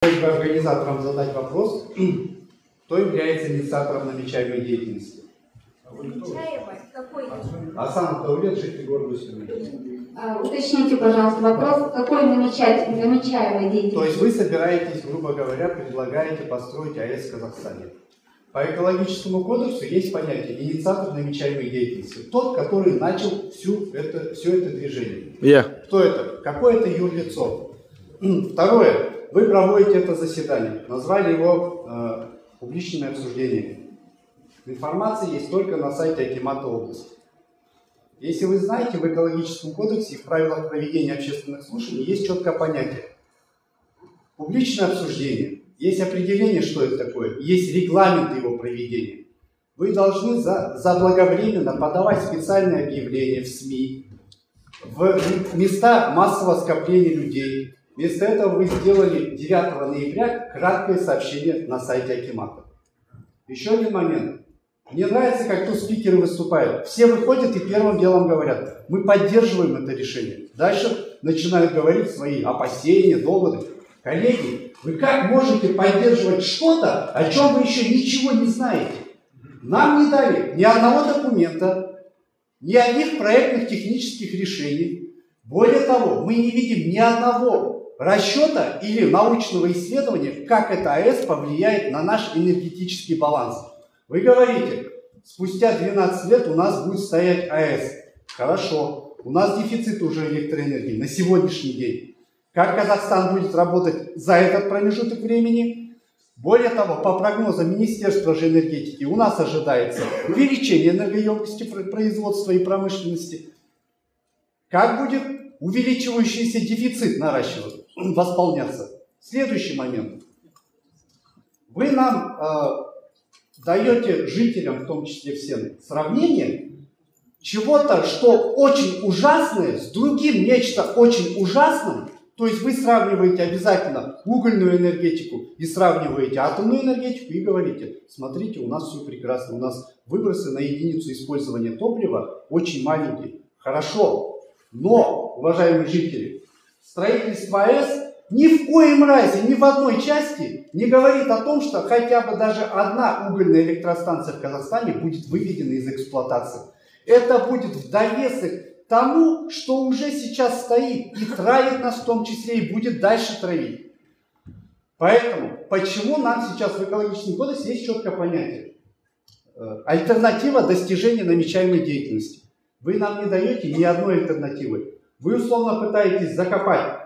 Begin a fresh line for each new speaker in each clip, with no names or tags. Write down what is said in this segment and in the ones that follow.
Просьба организаторам задать вопрос, кто является инициатором намечаемой деятельности. Асан Таулет, житель города Усть-Илимск.
Уточните, пожалуйста, вопрос, какой намечаемой деятельности?
То есть вы собираетесь, грубо говоря, предлагаете построить АЭС в Казахстане. По экологическому кодексу есть понятие инициатор намечаемой деятельности. Тот, который начал все это движение. Кто это? Какое-то юрлицо. Второе. Вы проводите это заседание. Назвали его публичными обсуждениями. Информация есть только на сайте Акимата области. Если вы знаете, в экологическом кодексе и в правилах проведения общественных слушаний есть четкое понятие. Публичное обсуждение. Есть определение, что это такое. Есть регламент его проведения. Вы должны заблаговременно подавать специальные объявления в СМИ, в места массового скопления людей. Вместо этого вы сделали 9 ноября краткое сообщение на сайте Акимата. Еще один момент. Мне нравится, как тут спикеры выступают. Все выходят и первым делом говорят: мы поддерживаем это решение. Дальше начинают говорить свои опасения, доводы. Коллеги, вы как можете поддерживать что-то, о чем вы еще ничего не знаете? Нам не дали ни одного документа, ни одних проектных технических решений. Более того, мы не видим ни одного расчета или научного исследования, как эта АЭС повлияет на наш энергетический баланс. Вы говорите, спустя 12 лет у нас будет стоять АЭС. Хорошо, у нас дефицит уже электроэнергии на сегодняшний день. Как Казахстан будет работать за этот промежуток времени? Более того, по прогнозам Министерства же энергетики у нас ожидается увеличение энергоемкости производства и промышленности. Как будет увеличивающийся дефицит восполняться? Следующий момент. Вы нам даете жителям, в том числе всем, сравнение чего-то, что очень ужасное, с другим нечто очень ужасным. То есть вы сравниваете обязательно угольную энергетику и сравниваете атомную энергетику и говорите: смотрите, у нас все прекрасно, у нас выбросы на единицу использования топлива очень маленькие. Хорошо, но, уважаемые жители, строительство АЭС ни в коем разе, ни в одной части не говорит о том, что хотя бы даже одна угольная электростанция в Казахстане будет выведена из эксплуатации. Это будет в довесок тому, что уже сейчас стоит и травит нас в том числе, и будет дальше травить. Поэтому, почему нам сейчас в экологическом кодексе есть четкое понятие? Альтернатива достижения намечаемой деятельности. Вы нам не даете ни одной альтернативы. Вы условно пытаетесь закопать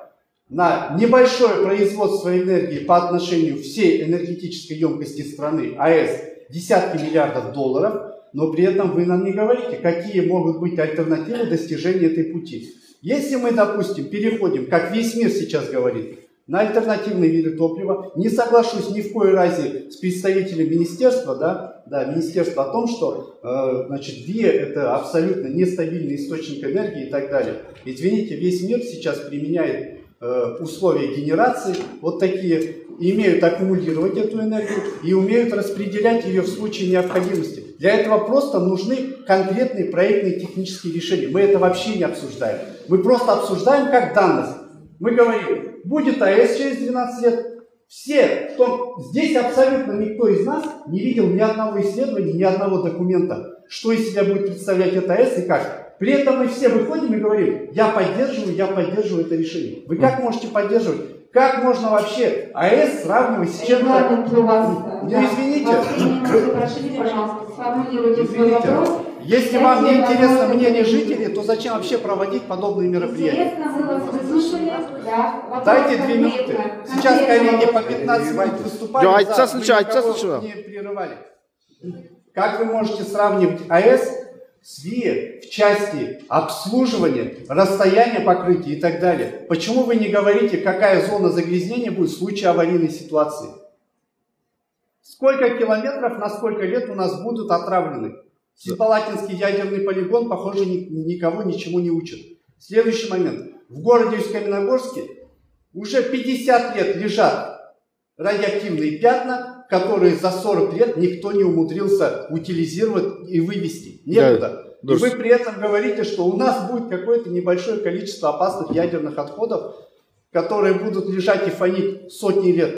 на небольшое производство энергии по отношению всей энергетической емкости страны АЭС десятки миллиардов долларов, но при этом вы нам не говорите, какие могут быть альтернативы достижения этой пути. Если мы, допустим, переходим, как весь мир сейчас говорит, на альтернативные виды топлива, не соглашусь ни в коей разе с представителем министерства, министерства о том, что ВИА это абсолютно нестабильный источник энергии и так далее. Извините, весь мир сейчас применяет условия генерации вот такие, имеют аккумулировать эту энергию и умеют распределять ее в случае необходимости. Для этого просто нужны конкретные проектные технические решения. Мы это вообще не обсуждаем. Мы просто обсуждаем как данность. Мы говорим, будет АЭС через 12 лет. Здесь абсолютно никто из нас не видел ни одного исследования, ни одного документа, что из себя будет представлять эта АЭС и как. При этом мы все выходим и говорим: я поддерживаю это решение. Вы как можете поддерживать? Как можно вообще АЭС сравнивать с чем-то? Извините. Если вам не интересно мнение жителей, то зачем вообще проводить подобные мероприятия? Дайте 2 минуты. Сейчас коллеги по 15 минут выступали, не прерывали. Как вы можете сравнивать АЭС с ВИА в части обслуживания, расстояния покрытия и так далее? Почему вы не говорите, какая зона загрязнения будет в случае аварийной ситуации? Сколько километров на сколько лет у нас будут отравлены? Семипалатинский ядерный полигон, похоже, никого ничему не учит. Следующий момент. В городе Усть-Каменогорске уже 50 лет лежат радиоактивные пятна, которые за 40 лет никто не умудрился утилизировать и вывести. Некуда. И вы при этом говорите, что у нас будет какое-то небольшое количество опасных ядерных отходов, которые будут лежать и фонить сотни лет.